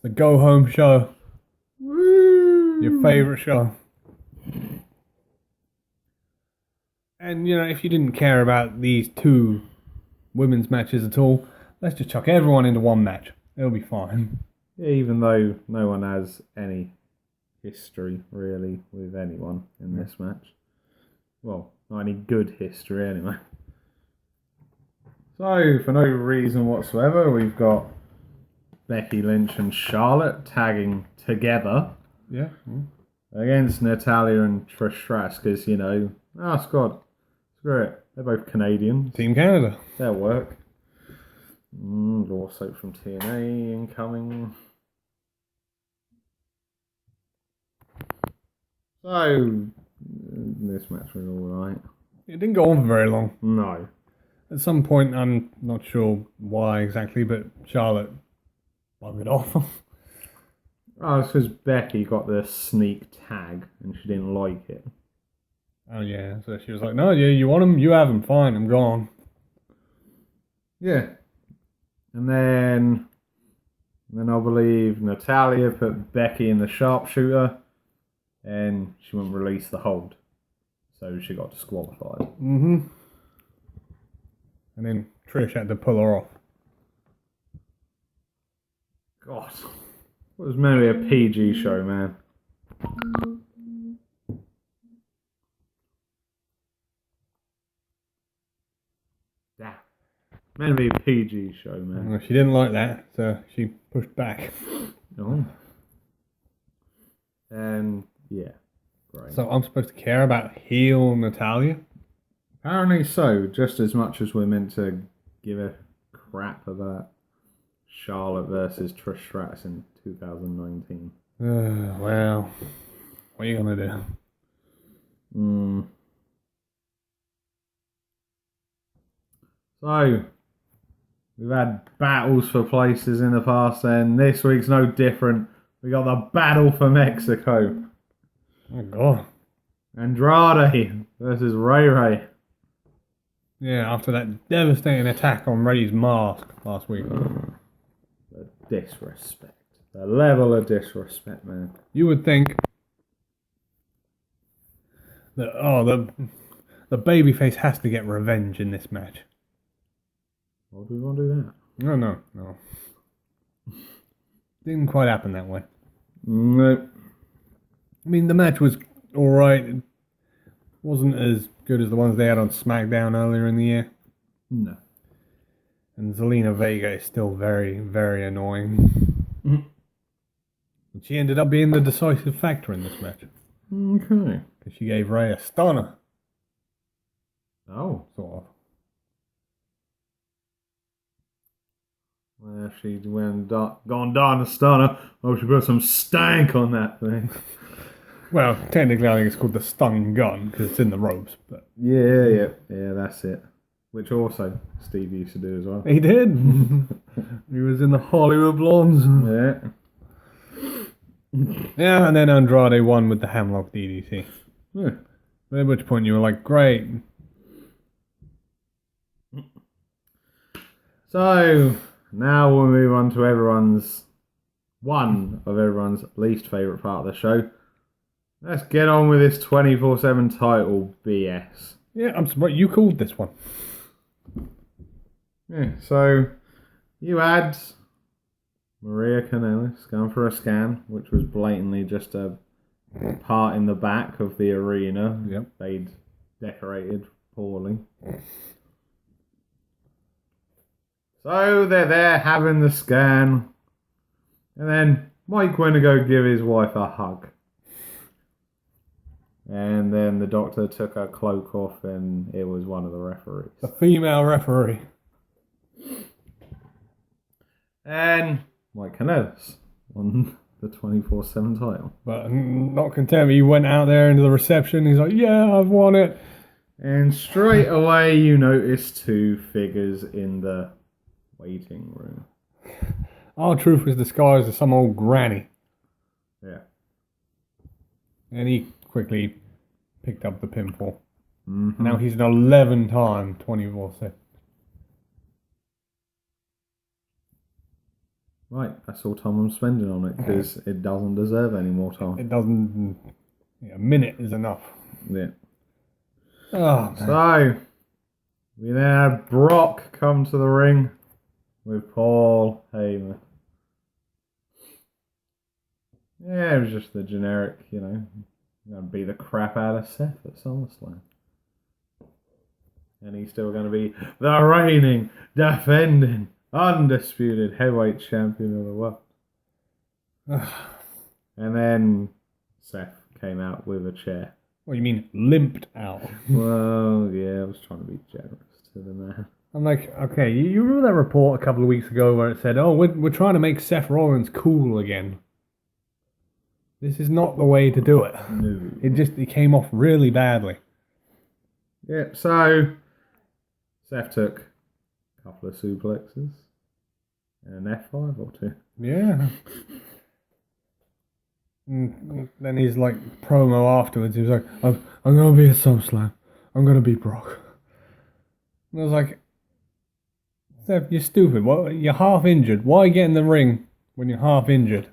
the go-home show. Woo! Your favourite show. And, if you didn't care about these two women's matches at all, let's just chuck everyone into one match. It'll be fine. Yeah, even though no one has any history, really, with anyone in this match. Well, not any good history, anyway. So, for no reason whatsoever, we've got Becky Lynch and Charlotte tagging together. Yeah. Against Natalia and Trish Stratus, because, squad. Screw it. They're both Canadian. Team Canada. They'll work. Lawsuit from TNA incoming. So, this match was alright. It didn't go on for very long. No. At some point, I'm not sure why exactly, but Charlotte buggered off. Oh, it's because Becky got the sneak tag and she didn't like it. Oh, yeah. So she was like, no, yeah, you want them? You have them. Fine, I'm gone. Yeah. And then I believe Natalia put Becky in the sharpshooter and she wouldn't release the hold. So she got disqualified. Mm-hmm. And then Trish had to pull her off. God. It was meant to be a PG show, man. Damn. Meant to be a PG show, man. Well, she didn't like that, so she pushed back. Oh. And, yeah. Great. So I'm supposed to care about heel Natalia? Apparently so, just as much as we're meant to give a crap about Charlotte versus Trish Stratus in 2019. Well, what are you going to do? So, we've had battles for places in the past, and this week's no different. We got the battle for Mexico. Oh, God. Andrade versus Ray Ray. Yeah, after that devastating attack on Ray's mask last week. The disrespect. The level of disrespect, man. You would think that, the babyface has to get revenge in this match. Why do we want to do that? No. Didn't quite happen that way. Nope. I mean, the match was alright. It wasn't as good as the ones they had on SmackDown earlier in the year. No. And Zelina Vega is still very, very annoying. Mm. And she ended up being the decisive factor in this match. Okay. Because she gave Ray a stunner. Oh. Sort of. Well, she went gone down the stunner. Oh, she put some stank on that thing. Well, technically I think it's called the stun gun because it's in the ropes. But Yeah, that's it. Which also Steve used to do as well. he did. He was in the Hollywood Blondes. Yeah. Yeah, and then Andrade won with the Hamlock DDT. Yeah. At which point you were like, great. So now we'll move on to one of everyone's least favourite part of the show. Let's get on with this 24/7 title BS. Yeah, I'm surprised you called this one. Yeah, so you had Maria Kanellis going for a scan, which was blatantly just a part in the back of the arena. Yep. They'd decorated poorly. So they're there having the scan, and then Mike went to go give his wife a hug. And then the doctor took her cloak off, and it was one of the referees. The female referee. And Mike Kanellis won the 24/7 title. But not content, he went out there into the reception. He's like, yeah, I've won it. And straight away you notice two figures in the waiting room. R-Truth was disguised as some old granny. Yeah. And he quickly picked up the pinfall. Mm-hmm. Now he's an 11-time 24/7. Right, that's all time I'm spending on it because it doesn't deserve any more time. It doesn't. A minute is enough. Yeah. Oh, man. So, we then had Brock come to the ring with Paul Heyman. Yeah, it was just the generic, going to beat the crap out of Seth at SummerSlam. And he's still going to be the reigning, defending, undisputed heavyweight champion of the world. And then Seth came out with a chair. What, you mean limped out? Well, yeah, I was trying to be generous to the man. I'm like, okay, you remember that report a couple of weeks ago where it said, oh, we're trying to make Seth Rollins cool again. This is not the way to do it. No. It came off really badly. Yeah, so Seth took a couple of suplexes and an F5 or two. Yeah. And then he's like promo afterwards. He was like, I'm going to be at SummerSlam. I'm going to beat Brock. And I was like, Seth, you're stupid. You're half injured. Why get in the ring when you're half injured?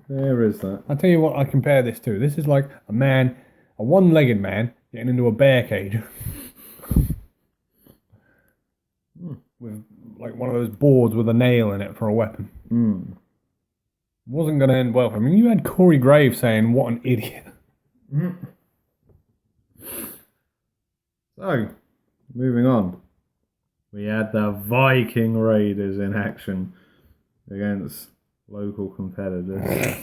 There is that. I'll tell you what I compare this to. This is like a one-legged man getting into a bear cage. With like one of those boards with a nail in it for a weapon. Wasn't going to end well for him. I mean, you had Corey Graves saying, what an idiot. So, moving on. We had the Viking Raiders in action against local competitors.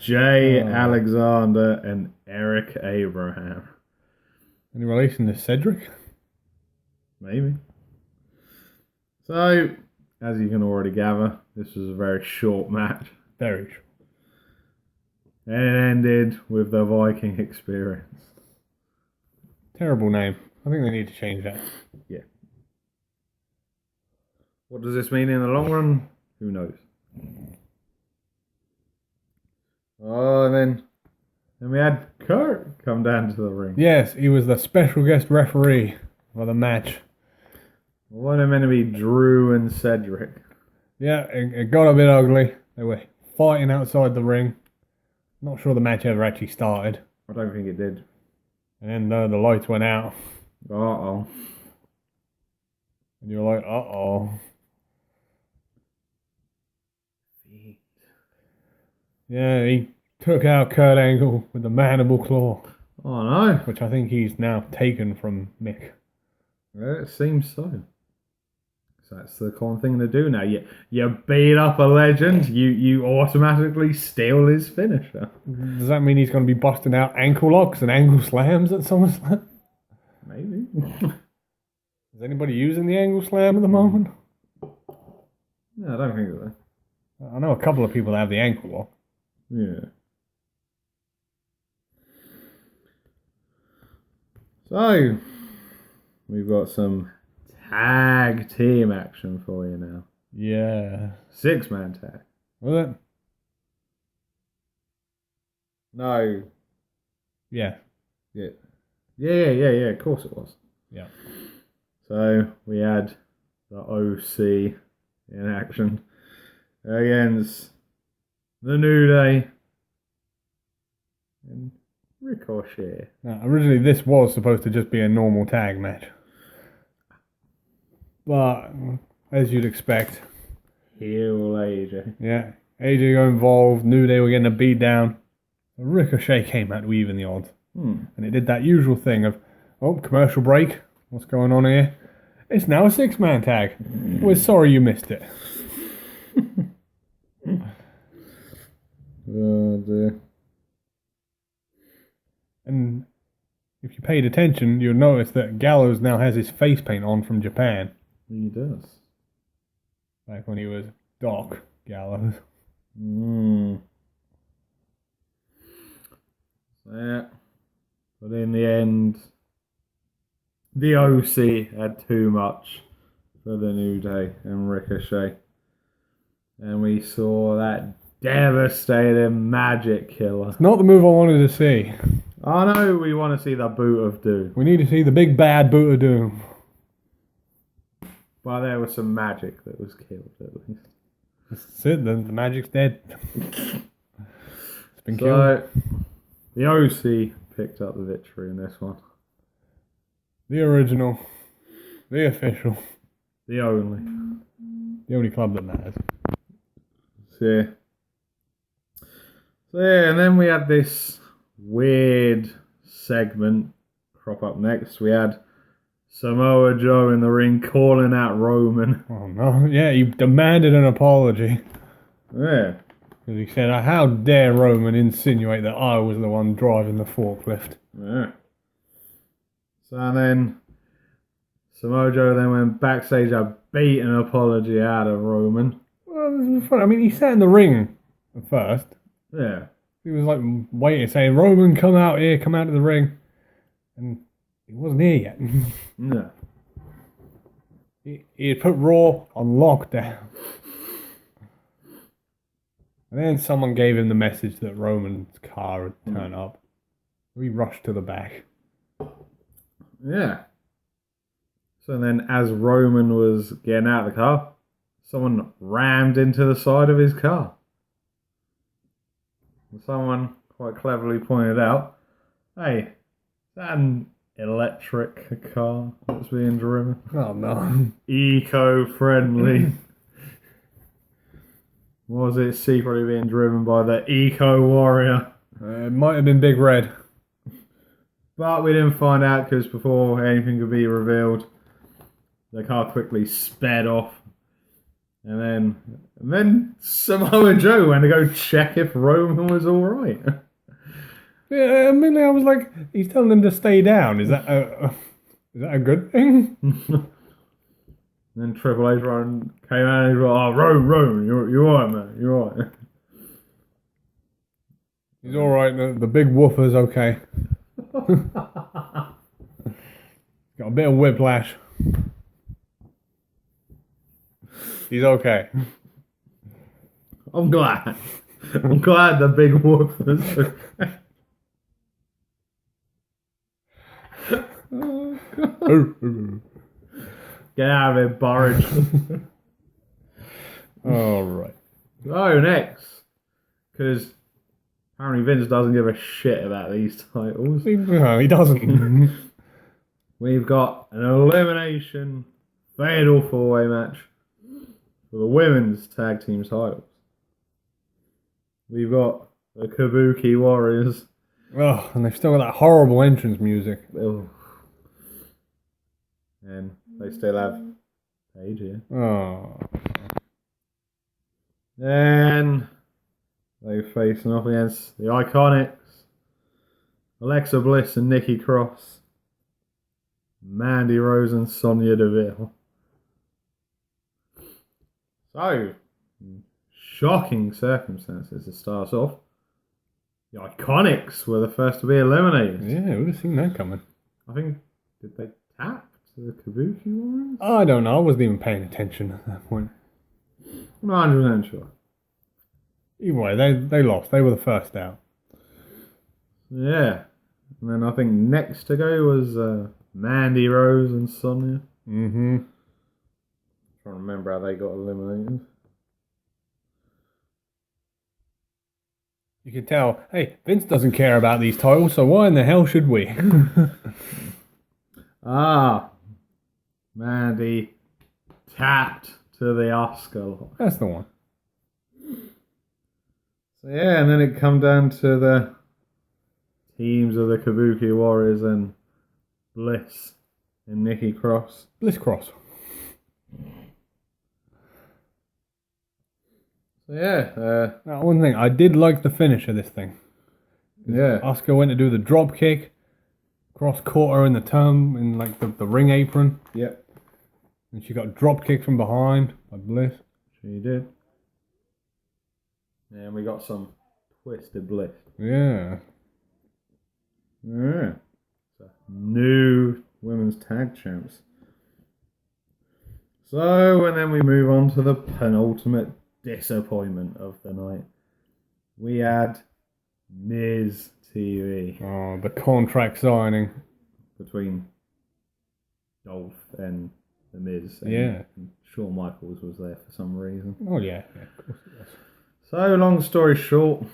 Jay Alexander and Eric Abraham. Any relation to Cedric? Maybe. So, as you can already gather, this was a very short match. Very short. And it ended with the Viking Experience. Terrible name. I think they need to change that. Yeah. What does this mean in the long run? Who knows? Oh, and then we had Kurt come down to the ring. Yes, he was the special guest referee for the match. What are meant to be Drew and Cedric? Yeah, it got a bit ugly. They were fighting outside the ring. Not sure the match ever actually started. I don't think it did. And then the lights went out. Uh-oh. And you were like, uh-oh. Yeah, he took out Kurt Angle with the mandible claw. Oh, no. Which I think he's now taken from Mick. Yeah, it seems so. So that's the common thing to do now. You beat up a legend, you automatically steal his finisher. Does that mean he's going to be busting out ankle locks and ankle slams at SummerSlam? Maybe. Is anybody using the ankle slam at the moment? No, I don't think so. I know a couple of people that have the ankle lock. Yeah. So, we've got some tag team action for you now. Yeah. 6-man tag. Was it? No. Yeah. Yeah. Yeah, of course it was. Yeah. So, we had the OC in action against the New Day and Ricochet. Now, originally this was supposed to just be a normal tag match. But, as you'd expect... Heel AJ. Yeah. AJ got involved, New Day were getting a beat down. Ricochet came out to even the odds. And it did that usual thing of, commercial break. What's going on here? It's now a 6-man tag. We're sorry you missed it. Oh dear. And if you paid attention, you'll notice that Gallows now has his face paint on from Japan. He does. Like when he was Doc Gallows. Yeah. But in the end, the OC had too much for the New Day and Ricochet. And we saw that devastating magic killer. Not the move I wanted to see. I know we want to see the boot of doom. We need to see the big bad boot of doom. But there was some magic that was killed at least. That's it. The magic's dead. It's been killed. So, the OC picked up the victory in this one. The original. The official. The only. The only club that matters. So yeah, and then we had this weird segment crop up next. We had Samoa Joe in the ring calling out Roman. Oh no. Yeah, he demanded an apology. Yeah. Because he said, how dare Roman insinuate that I was the one driving the forklift. Yeah. So then Samoa Joe then went backstage and beat an apology out of Roman. Well, this was fun. I mean, he sat in the ring at first. Yeah. He was like waiting, saying, Roman, come out here, come out of the ring. And he wasn't here yet. Yeah. He had put Raw on lockdown. And then someone gave him the message that Roman's car had turned up. We rushed to the back. Yeah. So then as Roman was getting out of the car, someone rammed into the side of his car. And someone quite cleverly pointed out, hey, is that an electric car that's being driven? Oh no. Eco-friendly. Was it secretly being driven by the Eco-Warrior? It might have been Big Red. But we didn't find out because before anything could be revealed, the car quickly sped off. And then Samoa Joe went to go check if Roman was alright. Yeah, I mean, I was like, he's telling them to stay down. Is that a good thing? Then Triple H came out and he was like, oh, Roman, you're alright, man, you're alright. He's alright, the big woofer's okay. Got a bit of whiplash. He's okay. I'm glad. I'm glad the big woof is okay. Get out of it, Burridge. Alright. Oh, next. Because apparently Vince doesn't give a shit about these titles. No, he doesn't. We've got an elimination fatal four-way match for the women's tag team titles. We've got the Kabuki Warriors. Oh, and they've still got that horrible entrance music. Ugh. And they still have Paige here. Oh. And they're facing off against the Iconics, Alexa Bliss and Nikki Cross, Mandy Rose and Sonya Deville. So, shocking circumstances to start off. The Iconics were the first to be eliminated. Yeah, would have seen that coming. I think, did they tap to the Kabuki Warriors? I don't know. I wasn't even paying attention at that point. I'm not 100% sure. Either way, they lost. They were the first out. Yeah. And then I think next to go was Mandy Rose and Sonya. Mm-hmm. Trying to remember how they got eliminated. You can tell, hey, Vince doesn't care about these titles, so why in the hell should we? Mandy tapped to the Oscar lock. That's the one. So yeah, and then it come down to the teams of the Kabuki Warriors and Bliss and Nikki Cross. Bliss Cross. So yeah, Now, one thing, I did like the finish of this thing. yeah, Oscar went to do the drop kick. Cross caught her in the term, in like the ring apron. yep, And she got drop kicked from behind by Bliss. she did. And we got some twisted Bliss. Yeah. Yeah. So, new women's tag champs. So, and then we move on to the penultimate disappointment of the night. We had Miz TV Oh, the contract signing. between Dolph and The Miz. Yeah. And Shawn Michaels was there for some reason. Oh, yeah, of course it was. So, long story short,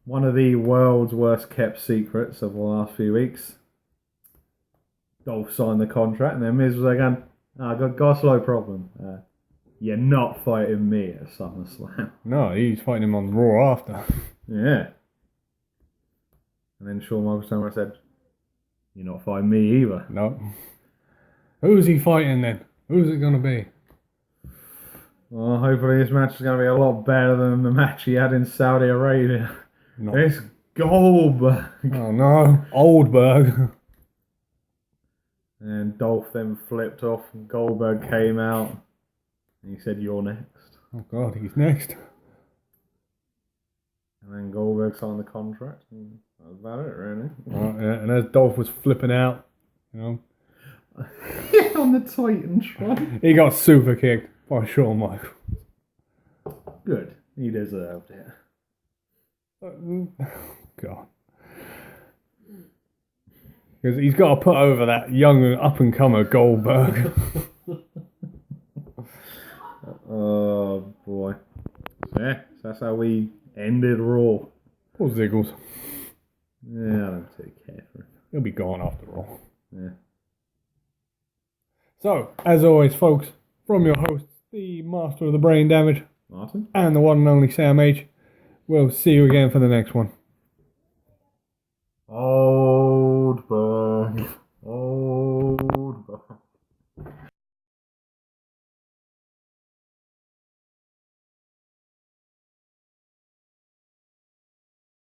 one of the world's worst kept secrets of the last few weeks. Dolph signed the contract, and then Miz was like, I got a slow problem. You're not fighting me at SummerSlam. No, he's fighting him on Raw after. Yeah. And then Shawn Michaels turned around and said, you're not fighting me either. No. Who's he fighting then? Who's it going to be? Well, hopefully this match is going to be a lot better than the match he had in Saudi Arabia. No. It's Goldberg. Oh no, Oldberg. And Dolph then flipped off and Goldberg came out. And he said, you're next. Oh god, he's next. And then Goldberg signed the contract. And that was about it, really. Yeah, and as Dolph was flipping out, you know, Yeah, on the Titantron. he got super kicked by Shawn Michaels. Good. He deserved it. God. Because he's got to put over that young up-and-comer Goldberg. Oh, boy. Yeah, so that's how we ended Raw. Poor Ziggles. Yeah, I don't take care for it. He'll be gone after all. Yeah. So, as always, folks, from your host, the Master of the Brain Damage, Martin? and the one and only Sam H, we'll see you again for the next one.